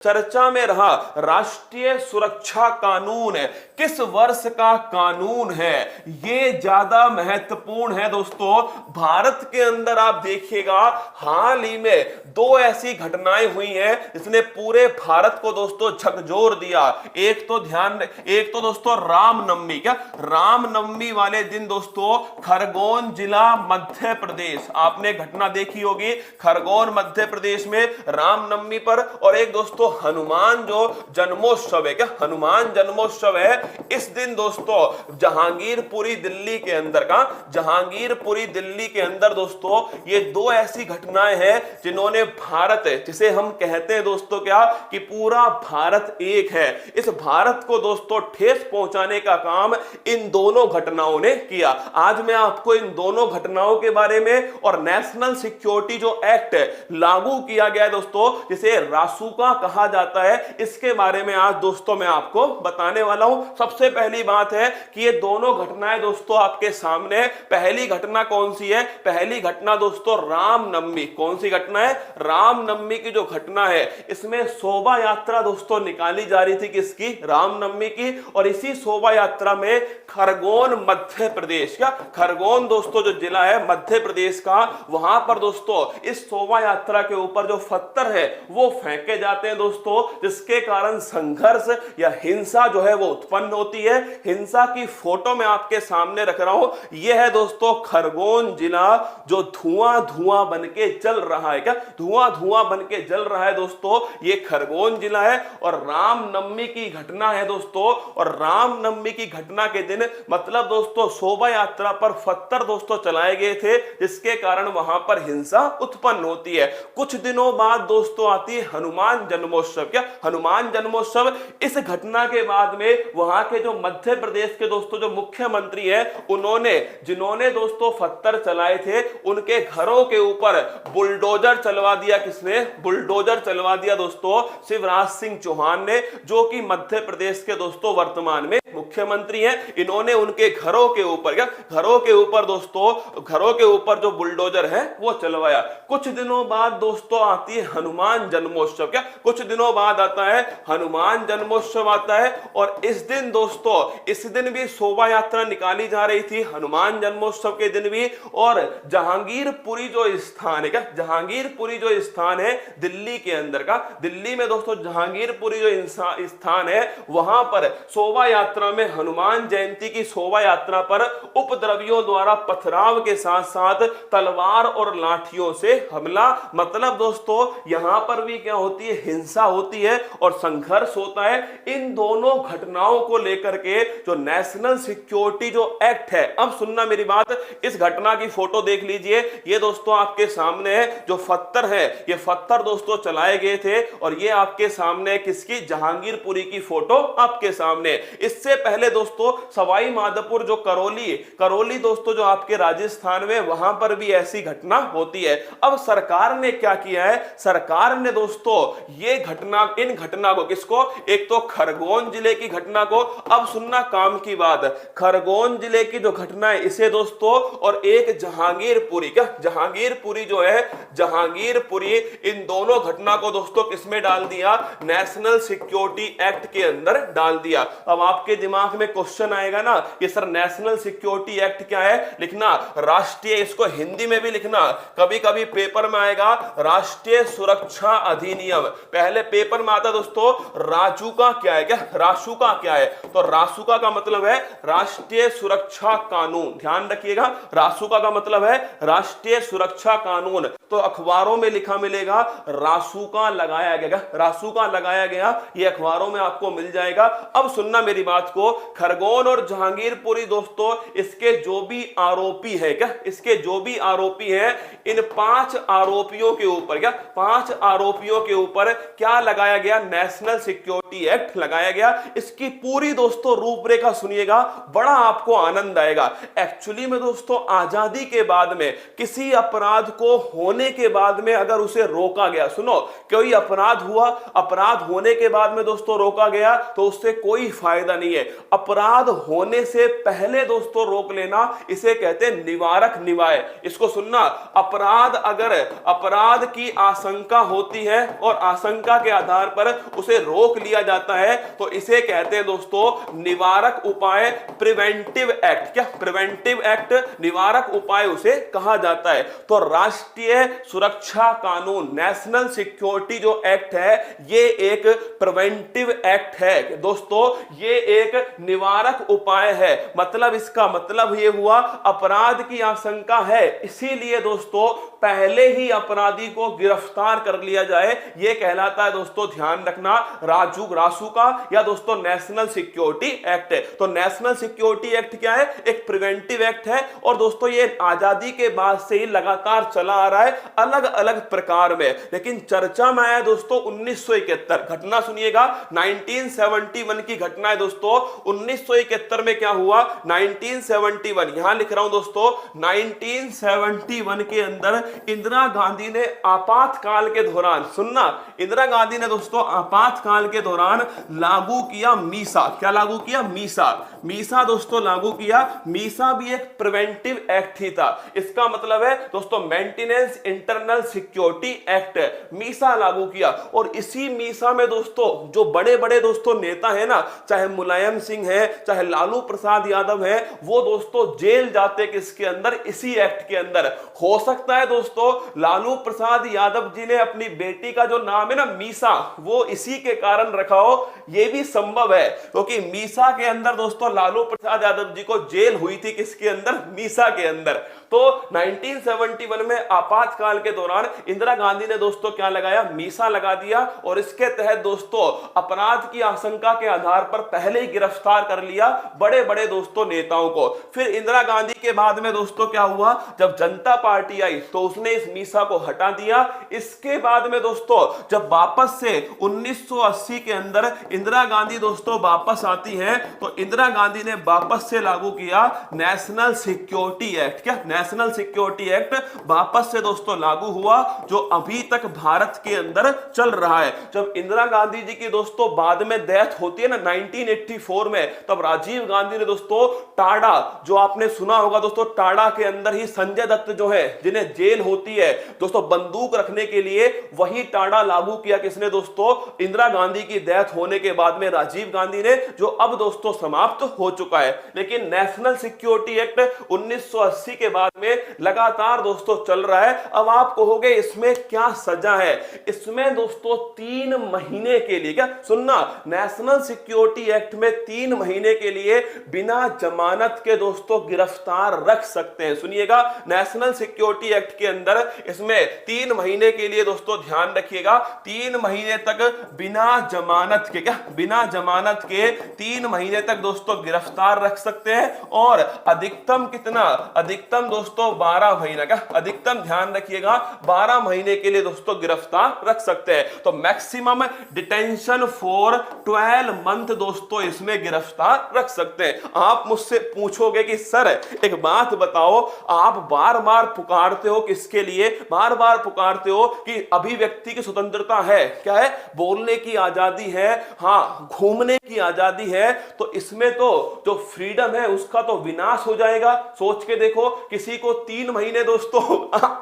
चर्चा में रहा राष्ट्रीय सुरक्षा कानून किस वर्ष का कानून है, ये ज्यादा महत्वपूर्ण है दोस्तों। भारत के अंदर आप देखिएगा हाल ही में दो ऐसी घटनाएं हुई हैं जिसने पूरे भारत को दोस्तों झकझोर दिया। एक तो दोस्तों रामनवमी, क्या रामनवमी वाले दिन दोस्तों खरगोन जिला मध्य प्रदेश, आपने घटना देखी होगी खरगोन मध्य प्रदेश में रामनवमी पर। और एक दोस्तों हनुमान जो जन्मोत्सव है, क्या हनुमान जन्मोत्सव है, इस दिन दोस्तों जहांगीरपुरी दिल्ली के अंदर का जहांगीरपुरी दिल्ली के अंदर दोस्तों ये दो ऐसी घटनाएं हैं जिन्होंने भारत, जिसे हम कहते हैं दोस्तों क्या कि पूरा भारत एक है, इस भारत को दोस्तों ठेस पहुंचाने का काम इन दोनों घटनाओं ने किया। आज मैं आपको इन दोनों घटनाओं के बारे में और नेशनल सिक्योरिटी जो एक्ट लागू किया गया है दोस्तों, जिसे रासुका कहा जाता है, इसके बारे में आज दोस्तों मैं आपको बताने वाला हूं। सबसे पहली बात है कि ये दोनों घटनाएं दोस्तों आपके सामने। पहली घटना कौन सी है? पहली घटना दोस्तों रामनवमी। कौन सी घटना है? रामनवमी की जो घटना है, इसमें शोभा यात्रा दोस्तों निकाली जा रही थी, किसकी? रामनवमी की। और इसी शोभा यात्रा में खरगोन मध्य प्रदेश, क्या खरगोन दोस्तों जो जिला है मध्य प्रदेश का, वहां पर दोस्तों इस शोभा यात्रा के ऊपर जो पत्थर है वो फेंके जाते हैं दोस्तों, जिसके कारण संघर्ष या हिंसा जो है वो उत्पन्न होती है। हिंसा की फोटो मैं आपके सामने रख रहा हूं। यह है दोस्तों खरगोन जिला जो धुआं धुआं बन के जल रहा है, क्या धुआं धुआं बन के जल रहा है दोस्तों, ये खरगोन जिला है। और रामनवमी की घटना है दोस्तों, और रामनवमी की घटना के दिन मतलब दोस्तों शोभा यात्रा पर पत्थर दोस्तों चलाए गए थे, जिसके कारण वहां पर हिंसा उत्पन्न होती है। कुछ दिनों बाद दोस्तों आती है हनुमान जन्मोत्सव, क्या हनुमान जन्मोत्सव। इस घटना के बाद में वहां के जो मध्य प्रदेश के दोस्तों जो मुख्यमंत्री है, उन्होंने जिन्होंने दोस्तों पत्थर चलाए थे उनके घरों के ऊपर बुलडोजर चलवा दिया। किसने बुलडोजर चलवा दिया दोस्तों? शिवराज सिंह चौहान ने, जो कि मध्य प्रदेश के दोस्तों वर्तमान में मुख्यमंत्री हैं। इन्होंने उनके घरों के ऊपर, क्या घरों के ऊपर दोस्तों घरों के ऊपर जो बुलडोजर है वो चलवाया। कुछ दिनों बाद दोस्तों आती है हनुमान जन्मोत्सव, क्या कुछ दिनों बाद आता है हनुमान जन्मोत्सव आता है। और इस दिन दोस्तों इस दिन भी शोभा यात्रा निकाली जा रही थी हनुमान जन्मोत्सव के दिन भी। और जहांगीरपुरी जो स्थान है, क्या जहांगीरपुरी जो स्थान है दिल्ली के अंदर का, दिल्ली में दोस्तों जहांगीरपुरी जो स्थान है, वहां पर शोभा यात्रा में हनुमान जयंती की शोभा यात्रा पर उपद्रवियों द्वारा पथराव के साथ साथ तलवार और लाठियों से हमला। मतलब दोस्तों यहां पर भी क्या होती है? हिंसा होती है और संघर्ष होता है। इन दोनों घटनाओं को लेकर के जो नेशनल सिक्योरिटी जो एक्ट है, अब सुनना मेरी बात, इस घटना की फोटो देख लीजिए। ये दोस्तों आपके सामने है जो पत्थर है, ये पत्थर दोस्तों चलाए गए थे। और ये आपके सामने किसकी? जहांगीरपुरी की फोटो आपके सामने। इससे पहले दोस्तों सवाई माधोपुर जो करौली दोस्तों जो आपके राजस्थान में, वहां पर भी ऐसी घटना होती है। अब सरकार ने क्या किया है? सरकार ने दोस्तों ये इन घटना को, किसको? एक तो खरगोन जिले की घटना को, अब सुनना काम की बात, खरगोन जिले की जो घटना है इसे दोस्तों, और एक जहांगीरपुरी, क्या जहांगीरपुरी जो है जहांगीरपुरी, इन दोनों घटना को दोस्तों किसमें डाल दिया? नेशनल सिक्योरिटी एक्ट के अंदर डाल दिया। अब आपके दिमाग में क्वेश्चन आएगा ना कि सर नेशनल सिक्योरिटी एक्ट क्या है? लिखना राष्ट्रीय, इसको हिंदी में भी लिखना, कभी कभी पेपर में आएगा राष्ट्रीय सुरक्षा अधिनियम। पहले पेपर में आता दोस्तों रासुका क्या है, क्या रासुका क्या है? तो रासुका का मतलब है राष्ट्रीय सुरक्षा कानून। ध्यान रखिएगा, रासुका का मतलब है राष्ट्रीय सुरक्षा कानून। तो अखबारों में लिखा मिलेगा रासुका लगाया गया, रासुका लगाया गया, ये अखबारों में आपको मिल जाएगा। अब सुनना मेरी बात को, खरगोन और जहांगीरपुरी दोस्तों इसके जो भी आरोपी है, क्या इसके जो भी आरोपी है, इन 5 आरोपियों के ऊपर, क्या 5 आरोपियों के ऊपर क्या लगाया गया? नेशनल सिक्योरिटी एक्ट लगाया गया। इसकी पूरी दोस्तों रूपरेखा सुनिएगा, बड़ा आपको आनंद आएगा। एक्चुअली में दोस्तों आजादी के बाद में किसी अपराध को होने के बाद में अगर उसे रोका गया, सुनो कोई अपराध हुआ, अपराध होने के बाद में दोस्तों रोका गया तो उससे कोई फायदा नहीं है। अपराध होने से पहले दोस्तों रोक लेना, इसे कहते हैं निवारक निवाय। इसको सुनना, अपराध अगर अपराध की आशंका होती है और आशंका आशंका के आधार पर उसे रोक लिया जाता है तो इसे कहते हैं दोस्तों निवारक उपाय, प्रिवेंटिव एक्ट। क्या प्रिवेंटिव एक्ट, निवारक उपाय उसे कहा जाता है। तो राष्ट्रीय सुरक्षा कानून, नेशनल सिक्योरिटी जो एक्ट है, ये एक प्रिवेंटिव एक्ट है दोस्तों, ये एक निवारक उपाय है। मतलब इसका मतलब ये हुआ अपराध की आशंका है, इसीलिए दोस्तों पहले ही अपराधी को गिरफ्तार कर लिया जाए, यह कहलाता है दोस्तों, ध्यान रखना, रासू का या दोस्तों नेशनल सिक्योरिटी एक्ट है। तो नेशनल सिक्योरिटी एक्ट क्या है? एक प्रिवेंटिव एक्ट है और दोस्तों ये आजादी के बाद से ही लगातार चला आ रहा है अलग अलग प्रकार में। लेकिन चर्चा में आया दोस्तों 1971, घटना सुनिएगा, 1971 की घटना है दोस्तों। 1971 में क्या हुआ? 1971 यहां लिख रहा हूं दोस्तों, 1971 के अंदर इंदिरा गांधी ने आपातकाल के दौरान, सुनना, इंदिरा गांधी ने दोस्तों आपातकाल के दौरान लागू किया मीसा। क्या लागू किया? मीसा। मीसा दोस्तों लागू किया। मीसा भी एक प्रिवेंटिव एक्ट ही था। इसका मतलब है दोस्तों maintenance internal security act, Misa लागू किया। और इसी मीसा में दोस्तों जो बड़े बड़े दोस्तों नेता है ना, चाहे मुलायम सिंह है, चाहे लालू प्रसाद यादव है, वो दोस्तों जेल जाते किसके अंदर? इसी एक्ट के अंदर। हो सकता है दोस्तों लालू प्रसाद यादव जी ने अपनी बेटी का जो नाम है ना मीसा, वो इसी के कारण रखा हो, यह भी संभव है, क्योंकि मीसा के अंदर दोस्तों लालू प्रसाद यादव जी को जेल हुई थी, किसके अंदर? मीसा के अंदर। तो 1971 में आपातकाल के दौरान इंदिरा गांधी ने दोस्तों क्या लगाया? मीसा लगा दिया और इसके तहत दोस्तों अपराध की आशंका के आधार पर पहले ही गिरफ्तार कर लिया बड़े बड़े दोस्तों नेताओं को। फिर इंदिरा गांधी के बाद में दोस्तों क्या हुआ? जब जनता पार्टी आई तो उसने इस मीसा को हटा दिया। इसके बाद में दोस्तों जब वापस से 1980 के अंदर इंदिरा गांधी दोस्तों वापस आती हैं तो इंदिरा गांधी ने वापस से लागू किया नेशनल सिक्योरिटी एक्ट। क्या? नेशनल सिक्योरिटी एक्ट वापस से दोस्तों लागू हुआ, जो अभी तक भारत के अंदर चल रहा है। जब इंदिरा गांधी जी की दोस्तों बाद में डेथ होती है ना 1984 में, तब राजीव गांधी ने दोस्तों टाडा, जो आपने सुना होगा दोस्तों, टाडा के अंदर ही संजय दत्त जो है जिन्हें जेल होती है दोस्तों बंदूक रखने के लिए, वही टाडा लागू किया किसने दोस्तों? इंदिरा गांधी की डेथ होने के बाद में राजीव गांधी ने, जो अब दोस्तों समाप्त हो चुका है। लेकिन नेशनल सिक्योरिटी एक्ट 1980 के बाद में लगातार दोस्तों चल रहा है। अब आप कहोगे इसमें क्या सजा है? इसमें दोस्तों 3 महीने के लिए, क्या सुनना, नेशनल सिक्योरिटी एक्ट में 3 महीने के लिए बिना जमानत के दोस्तों गिरफ्तार रख सकते हैं। सुनिएगा, नेशनल सिक्योरिटी एक्ट के अंदर इसमें 3 महीने के लिए दोस्तों ध्यान रखिएगा, 3 महीने तक बिना जमानत के, क्या बिना जमानत के 3 महीने तक दोस्तों गिरफ्तार रख सकते हैं। और अधिकतम कितना? अधिकतम दोस्तों 12 महीना, क्या अधिकतम ध्यान रखिएगा 12 महीने के लिए दोस्तों गिरफ्तार रख सकते हैं। तो मैक्सिमम डिटेंशन फॉर 12 मंथ दोस्तों इसमें गिरफ्तार रख सकते हैं। आप मुझसे पूछोगे कि सर एक बात बताओ, आप बार बार पुकारते हो किसके लिए? बार बार पुकारते हो कि अभिव्यक्ति की स्वतंत्रता है, क्या है? बोलने की आजादी है, हाँ घूमने की आजादी है, तो इसमें तो जो फ्रीडम है उसका तो विनाश हो जाएगा। सोच के देखो, किसी को 3 महीने दोस्तों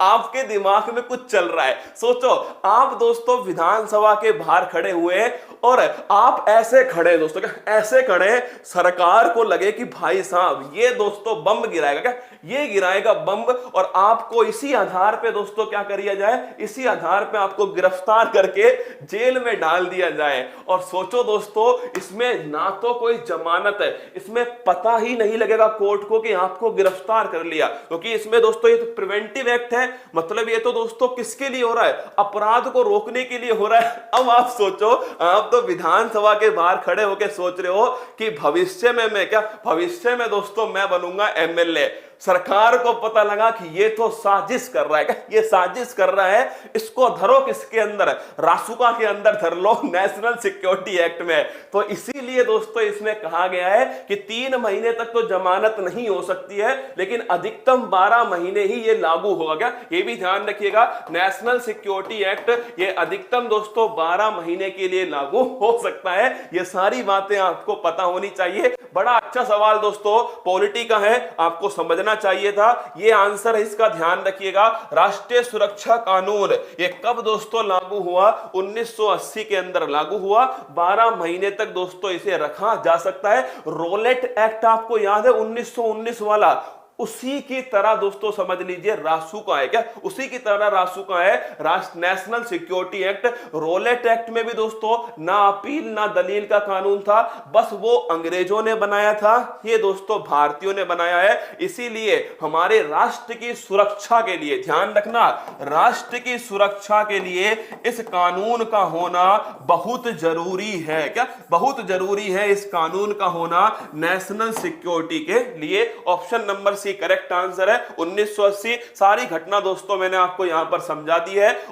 आपके दिमाग में कुछ चल रहा है। सोचो आप दोस्तों विधानसभा के बाहर खड़े हुए और आप ऐसे खड़े दोस्तों, ऐसे खड़े, सरकार को लगे कि भाई साहब ये दोस्तों बम गिराएगा, क्या ये गिराएगा बम, और आपको इसी आधार पे दोस्तों क्या करिया जाए? इसी आधार पे आपको गिरफ्तार करके जेल में डाल दिया जाए। और सोचो दोस्तों इसमें ना तो कोई जमानत है, इसमें पता ही नहीं लगेगा कोर्ट को कि आपको गिरफ्तार कर लिया, क्योंकि इसमें दोस्तों ये तो प्रिवेंटिव एक्ट है। मतलब ये तो दोस्तों किसके लिए हो रहा है? अपराध को रोकने के लिए हो रहा है। अब आप सोचो, आप तो विधानसभा के बाहर खड़े होकर सोच रहे हो कि भविष्य में मैं, क्या भविष्य में दोस्तों मैं बनूंगा एमएलए। सरकार को पता लगा कि ये तो साजिश कर रहा है, ये साजिश कर रहा है, इसको धरो किसके अंदर? रासुका के अंदर धर लो, नेशनल सिक्योरिटी एक्ट में। तो इसीलिए दोस्तों इसमें कहा गया है कि 3 महीने तक तो जमानत नहीं हो सकती है, लेकिन अधिकतम 12 महीने ही ये लागू होगा। क्या ये भी ध्यान रखिएगा, नेशनल सिक्योरिटी एक्ट ये अधिकतम दोस्तों 12 महीने के लिए लागू हो सकता है। ये सारी बातें आपको पता होनी चाहिए। बड़ा अच्छा सवाल दोस्तों पॉलिटी का है, आपको समझना देना चाहिए था। ये आंसर है इसका, ध्यान रखिएगा। राष्ट्रीय सुरक्षा कानून ये कब दोस्तों लागू हुआ? 1980 के अंदर लागू हुआ। 12 महीने तक दोस्तों इसे रखा जा सकता है। रोलेट एक्ट आपको याद है 1919 वाला, उसी की तरह दोस्तों समझ लीजिए रासुका है। क्या उसी की तरह रासुका है, राष्ट्र national security act. Rowlatt act में भी दोस्तों ना अपील ना दलील का कानून था, बस वो अंग्रेजों ने बनाया था, ये दोस्तों भारतीयों ने बनाया है। इसीलिए हमारे राष्ट्र की सुरक्षा के लिए, ध्यान रखना, राष्ट्र की सुरक्षा के लिए इस कानून का होना बहुत जरूरी है। क्या बहुत जरूरी है इस कानून का होना नेशनल सिक्योरिटी के लिए। Option number C correct answer है 1980। सारी घटना दोस्तों मैंने आपको यहां पर समझा दी है।